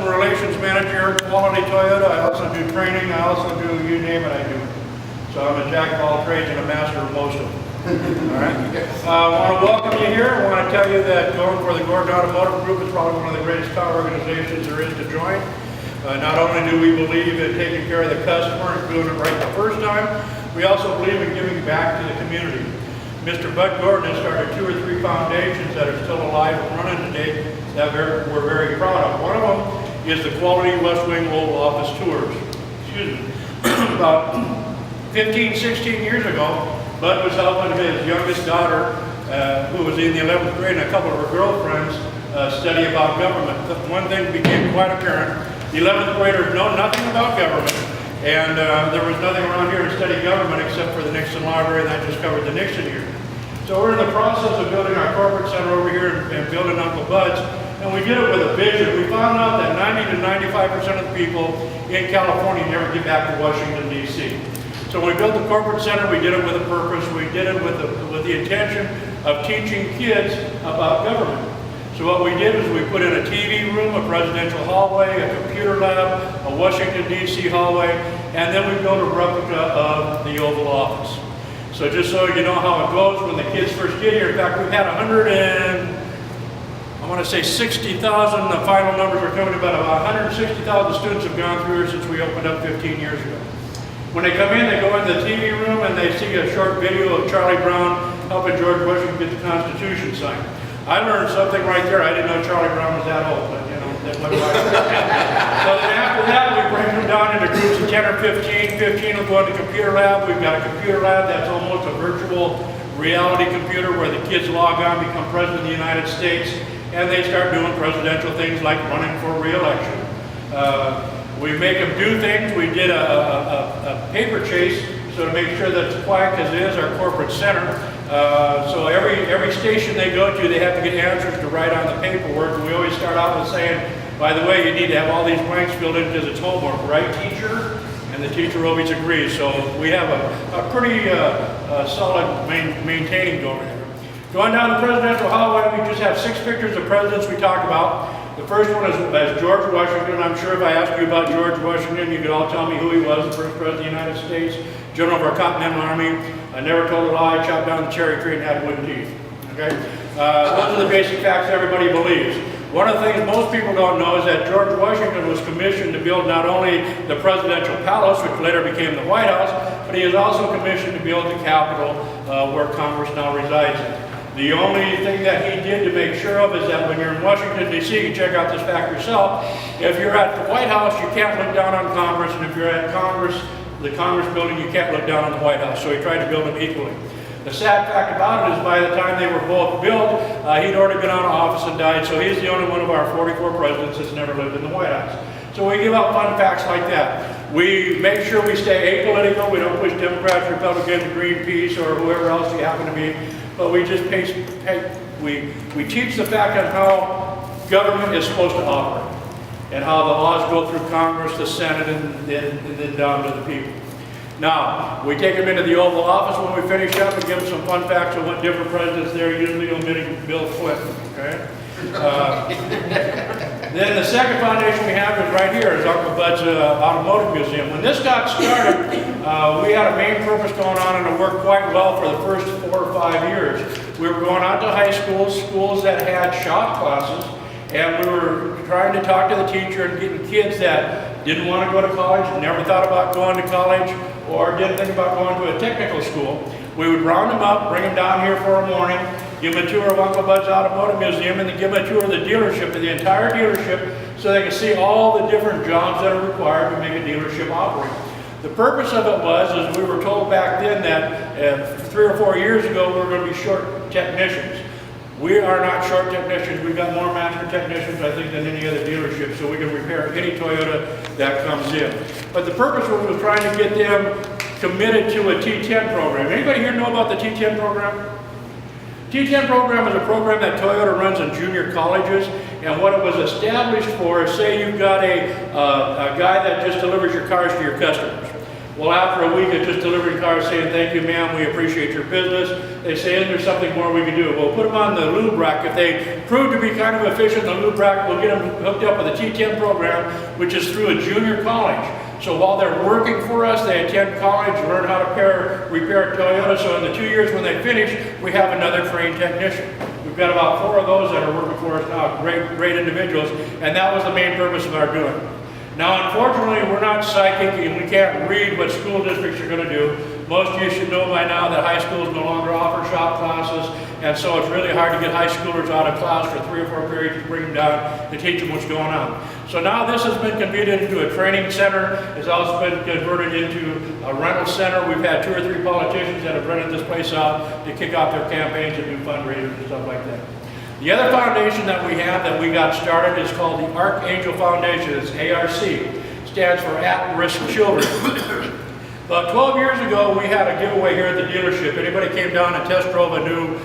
Relations Manager, Quality Toyota. I also do training. I also do, you name it, I do it. So I'm a jack of all trades and a master of most of them. All right. I want to welcome you here. I want to tell you that going for the Gordon Automotive Group is probably one of the greatest car organizations there is to join. Not only do we believe in taking care of the customer and doing it right the first time, we also believe in giving back to the community. Mr. Bud Gordon has started 2 or 3 foundations that are still alive and running today that we're very proud of. One of them is the Quality West Wing Oval Office Tours. Excuse me. About 15, 16 years ago, Bud was helping his youngest daughter, who was in the 11th grade, and a couple of her girlfriends study about government. One thing became quite apparent. The 11th graders know nothing about government, and there was nothing around here to study government except for the Nixon Library, and that just covered the Nixon year. So we're in the process of building our corporate center over here and building Uncle Bud's, and we did it with a vision. We found out that 90 to 95% of the people in California never get back to Washington, D.C. So when we built the corporate center, we did it with a purpose. We did it with the intention of teaching kids about government. So what we did is we put in a TV room, a presidential hallway, a computer lab, a Washington, D.C. hallway, and then we built a replica of the Oval Office. So just so you know how it goes when the kids first get here, in fact, we've had 60,000, the final numbers are coming to about 160,000 students have gone through here since we opened up 15 years ago. When they come in, they go into the TV room and they see a short video of Charlie Brown helping George Washington get the Constitution signed. I learned something right there. I didn't know Charlie Brown was that old, but you know, that wasn't right. So then after that, we bring them down into groups of 10 or 15. 15 will go into the computer lab. We've got a computer lab that's almost a virtual reality computer where the kids log on, become president of the United States, and they start doing presidential things like running for re-election. We make them do things. We did a paper chase, so to make sure that it's quiet, because it is our corporate center. So every station they go to, they have to get answers to write on the paperwork. And we always start out with saying, by the way, you need to have all these blanks filled in because it's homework, right, teacher? And the teacher always agrees. So we have a pretty solid maintaining going there. Going down the presidential hallway, we just have 6 pictures of presidents we talk about. The first one is George Washington. I'm sure if I asked you about George Washington, you could all tell me who he was, the first president of the United States, general of our Continental Army. I never told a lie, chopped down the cherry tree and had wooden teeth. Okay? Those are the basic facts everybody believes. One of the things most people don't know is that George Washington was commissioned to build not only the presidential palace, which later became the White House, but he was also commissioned to build the Capitol, where Congress now resides in. The only thing that he did to make sure of is that when you're in Washington, D.C., you can check out this fact yourself. If you're at the White House, you can't look down on Congress, and if you're at Congress, the Congress building, you can't look down on the White House. So he tried to build them equally. The sad fact about it is by the time they were both built, he'd already been out of office and died, so he's the only one of our 44 presidents that's never lived in the White House. So we give out fun facts like that. We make sure we stay apolitical. We don't push Democrats, Republicans, Greenpeace, or whoever else you happen to be. But we just we teach the fact on how government is supposed to operate and how the laws go through Congress, the Senate, and then down to the people. Now, we take them into the Oval Office when we finish up and give them some fun facts on what different presidents there, usually omitting Bill Clinton. Okay? Then the second foundation we have is right here, is Uncle Bud's Automotive Museum. When this got started, we had a main purpose going on, and it worked quite well for the first 4 or 5 years. We were going out to high schools, schools that had shop classes, and we were trying to talk to the teacher and getting kids that didn't want to go to college, never thought about going to college, or didn't think about going to a technical school. We would round them up, bring them down here for a morning, give them a tour of Uncle Bud's Automotive Museum, and then give them a tour of the dealership, the entire dealership, so they can see all the different jobs that are required to make a dealership operate. The purpose of it was, as we were told back then, that 3 or 4 years ago we were going to be short technicians. We are not short technicians. We've got more master technicians, I think, than any other dealership, so we can repair any Toyota that comes in. But the purpose was trying to get them committed to a T10 program. Anybody here know about the T10 program? T10 program is a program that Toyota runs in junior colleges, and what it was established for is, say you've got a guy that just delivers your cars to your customers. Well, after a week of just delivering cars saying, thank you, ma'am, we appreciate your business, they say, is there something more we can do? We'll put them on the lube rack. If they prove to be kind of efficient in the lube rack, we'll get them hooked up with a T10 program, which is through a junior college. So while they're working for us, they attend college, learn how to repair Toyota. So in the 2 years when they finish, we have another trained technician. We've got about 4 of those that are working for us now, great individuals, and that was the main purpose of our doing. Now, unfortunately, we're not psychic and we can't read what school districts are going to do. Most of you should know by now that high schools no longer offer shop classes, and so it's really hard to get high schoolers out of class for 3 or 4 periods to bring them down to teach them what's going on. So now this has been converted into a training center. It's also been converted into a rental center. We've had 2 or 3 politicians that have rented this place out to kick off their campaigns and do fundraisers and stuff like that. The other foundation that we have that we got started is called the Archangel Foundation. It's ARC. It stands for At-Risk Children. About 12 years ago, we had a giveaway here at the dealership. Anybody came down and test drove a new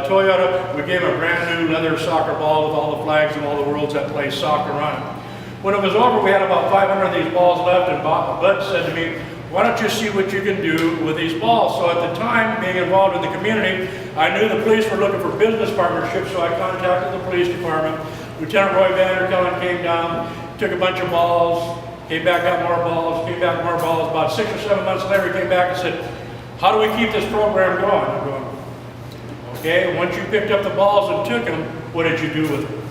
Toyota, we gave them a brand new leather soccer ball with all the flags of all the worlds that play soccer on it. When it was over, we had about 500 of these balls left, and Bud said to me, why don't you see what you can do with these balls? So at the time, being involved in the community, I knew the police were looking for business partnerships, so I contacted the police department. Lieutenant Roy Vanderkellen came down, took a bunch of balls, came back, got more balls, came back, more balls. About 6 or 7 months later, he came back and said, how do we keep this program going? I'm going, okay, once you picked up the balls and took them, what did you do with them?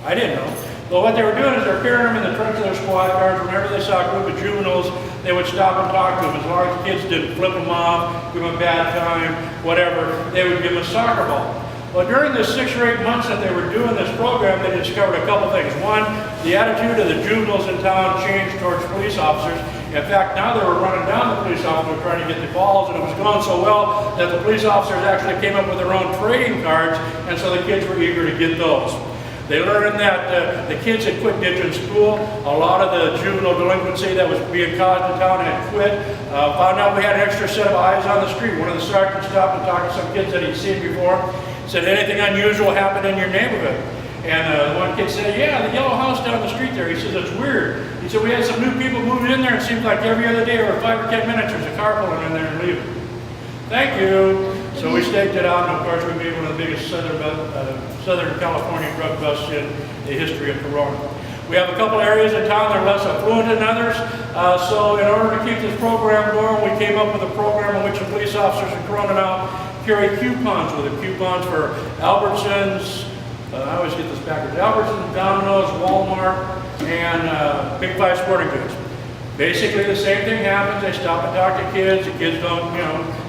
I didn't know. Well, what they were doing is they were carrying them in the trunks of their squad cars. Whenever they saw a group of juveniles, they would stop and talk to them. As long as the kids didn't flip them off, give them a bad time, whatever, they would give them a soccer ball. Well, during the 6 or 8 months that they were doing this program, they discovered a couple things. One, the attitude of the juveniles in town changed towards police officers. In fact, now they were running down the police officers trying to get the balls, and it was going so well that the police officers actually came up with their own trading cards, and so the kids were eager to get those. They learned that the kids had quit ditching school. A lot of the juvenile delinquency that was being caused in town had quit. Found out we had an extra set of eyes on the street. One of the sergeants stopped and talked to some kids that he'd seen before. Said, anything unusual happened in your neighborhood? And one kid said, yeah, the yellow house down the street there. He says, it's weird. He said, we had some new people moving in there. It seems like every other day or 5 or 10 minutes there's a car pulling in there and leaving. Thank you. So we staked it out, and of course we made one of the biggest Southern California drug busts in the history of Corona. We have a couple areas in town that are less affluent than others. So in order to keep this program going, we came up with a program in which the police officers in Corona now carry coupons with them. Coupons for Albertsons, I always get this backwards, Albertsons, Domino's, Walmart, and Big 5 Sporting Goods. Basically the same thing happens. They stop and talk to kids. The kids don't,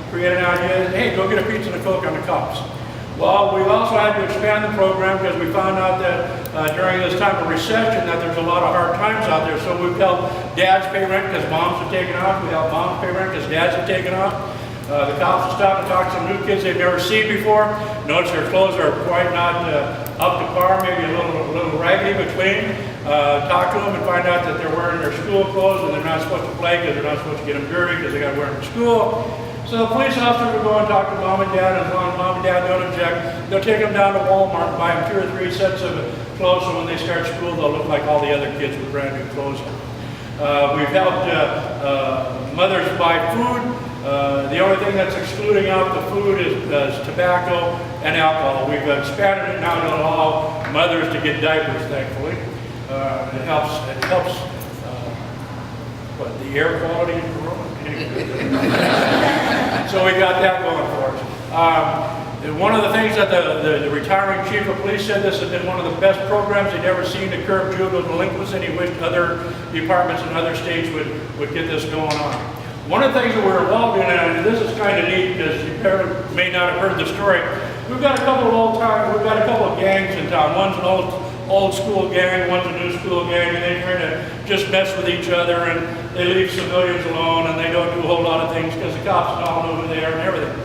create an idea, hey, go get a pizza and a Coke on the cops. Well, we've also had to expand the program because we found out that during this time of recession that there's a lot of hard times out there. So we've helped dads pay rent because moms have taken off. We help moms pay rent because dads have taken off. The cops have stopped and talked to some new kids they've never seen before. Notice their clothes are quite not up to par, maybe a little raggedy between. Talk to them and find out that they're wearing their school clothes and they're not supposed to play because they're not supposed to get them dirty because they got to wear them to school. So the police officer will go and talk to mom and dad, and as long as mom and dad don't object, they'll take them down to Walmart and buy them 2 or 3 sets of clothes, so when they start school, they'll look like all the other kids with brand new clothes on. We've helped mothers buy food. The only thing that's excluding out the food is tobacco and alcohol. We've expanded it now to allow mothers to get diapers, thankfully. It helps the air quality in Corona? So we got that going for us. One of the things that the retiring chief of police said, this has been one of the best programs he'd ever seen to curb juvenile delinquency, and he wished other departments in other states would get this going on. One of the things that we're involved in, and this is kind of neat because you may not have heard the story, we've got a couple of gangs in town. One's an old school gang, one's a new school gang, and they kind of just mess with each other, and they leave civilians alone, and they don't do a whole lot of things because the cops all know who they are and everything.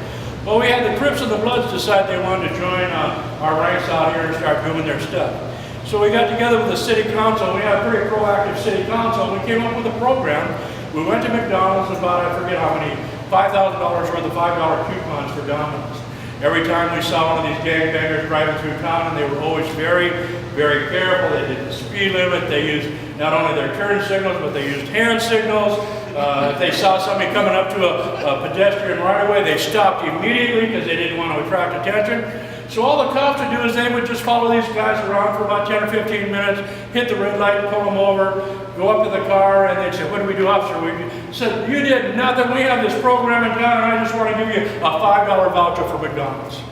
Well, we had the Crips and the Bloods decide they wanted to join our ranks out here and start doing their stuff. So we got together with the city council. We had a pretty proactive city council, and we came up with a program. We went to McDonald's and bought, I forget how many, $5,000 worth of $5 coupons for Domino's. Every time we saw one of these gangbangers driving through town, and they were always very, very careful. They did the speed limit. They used not only their turn signals, but they used hand signals. If they saw somebody coming up to a pedestrian right away, they stopped immediately because they didn't want to attract attention. So all the cops would do is they would just follow these guys around for about 10 or 15 minutes, hit the red light, pull them over, go up to the car, and they'd say, "What do we do, officer?" We said, "You did nothing. We have this program in town, and I just want to give you a $5 voucher for McDonald's."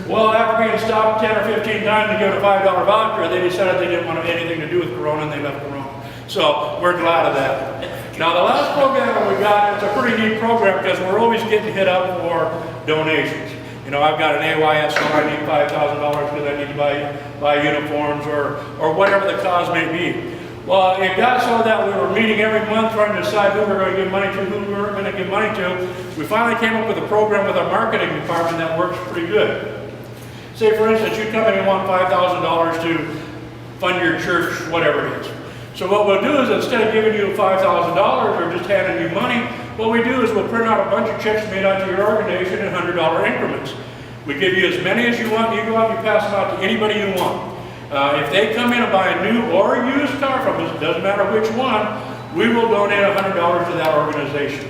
Well, after being stopped 10 or 15 times to give a $5 voucher, they decided they didn't want anything to do with Corona, and they left Corona. So we're glad of that. Now, the last program that we got, it's a pretty neat program because we're always getting hit up for donations. You know, I've got an AYSO, I need $5,000 because I need to buy uniforms or whatever the cause may be. Well, it got so that we were meeting every month trying to decide who we were going to give money to, who we weren't going to give money to. We finally came up with a program with our marketing department that works pretty good. Say, for instance, you come in and want $5,000 to fund your church, whatever it is. So what we'll do is instead of giving you $5,000 or just handing you money, what we do is we'll print out a bunch of checks made out to your organization in $100 increments. We give you as many as you want, you go out and you pass them out to anybody you want. If they come in and buy a new or a used car from us, it doesn't matter which one, we will donate $100 to that organization.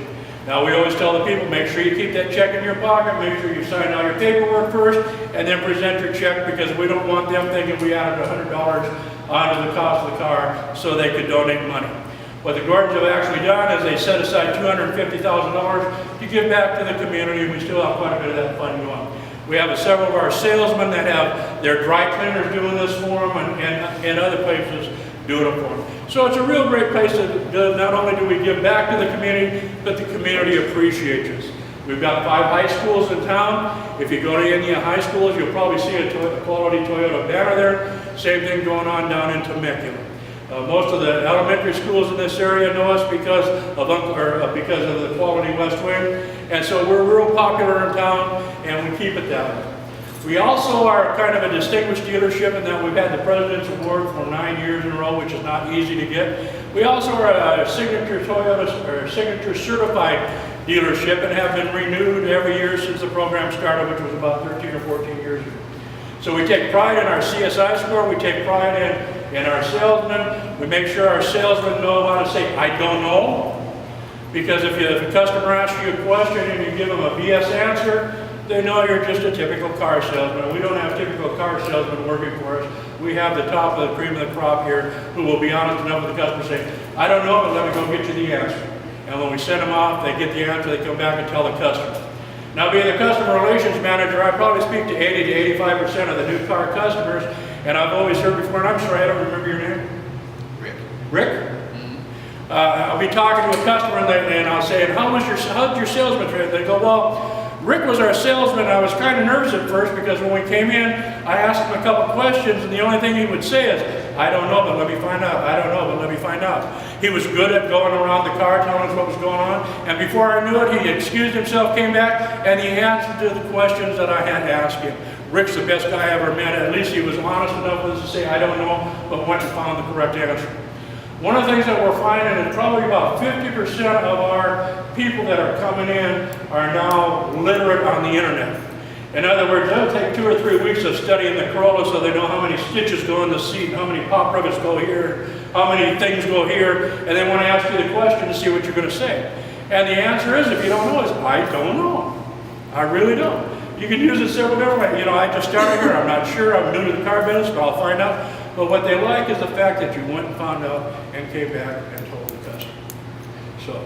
Now, we always tell the people, make sure you keep that check in your pocket, make sure you sign all your paperwork first, and then present your check, because we don't want them thinking we added $100 onto the cost of the car so they could donate money. What the Gordons have actually done is they set aside $250,000 to give back to the community, and we still have quite a bit of that fund going. We have several of our salesmen that have their dry cleaners doing this for them, and other places doing it for them. So it's a real great place to not only do we give back to the community, but the community appreciates us. We've got 5 high schools in town. If you go to any high schools, you'll probably see a quality Toyota banner there. Same thing going on down in Temecula. Most of the elementary schools in this area know us because of the Quality West Wing, and so we're real popular in town, and we keep it that way. We also are kind of a distinguished dealership in that we've had the President's Award for 9 years in a row, which is not easy to get. We also are a signature Toyota or signature certified dealership and have been renewed every year since the program started, which was about 13 or 14 years ago. So we take pride in our CSI score, we take pride in our salesmen. We make sure our salesmen know how to say, "I don't know." Because if a customer asks you a question and you give them a BS answer, they know you're just a typical car salesman. We don't have typical car salesmen working for us. We have the top of the cream of the crop here who will be honest enough with the customer, say, "I don't know, but let me go get you the answer." And when we send them off, they get the answer, they come back and tell the customer. Now, being the customer relations manager, I probably speak to 80 to 85% of the new car customers, and I've always heard before, and I'm sorry, I don't remember your name. Rick. Rick? I'll be talking to a customer and I'll say, how's your salesman trip? They go, "Well, Rick was our salesman." I was kind of nervous at first because when we came in, I asked him a couple questions, and the only thing he would say is, "I don't know, but let me find out. I don't know, but let me find out." He was good at going around the car, telling us what was going on, and before I knew it, he excused himself, came back, and he answered to the questions that I had asked him. Rick's the best guy I ever met. At least he was honest enough with us to say, "I don't know," but went and found the correct answer. One of the things that we're finding is probably about 50% of our people that are coming in are now literate on the internet. In other words, they'll take 2 or 3 weeks of studying the Corolla so they know how many stitches go in the seat, how many pop rivets go here, how many things go here, and they want to ask you the question to see what you're going to say. And the answer is, if you don't know, is "I don't know. I really don't." You can use it several different ways. You know, "I just started here, I'm not sure, I'm new to the car business, but I'll find out." But what they like is the fact that you went and found out and came back and told the customer. So,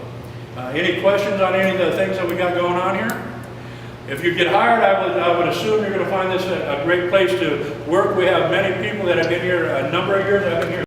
any questions on any of the things that we got going on here? If you get hired, I would assume you're going to find this a great place to work. We have many people that have been here a number of years. I've been here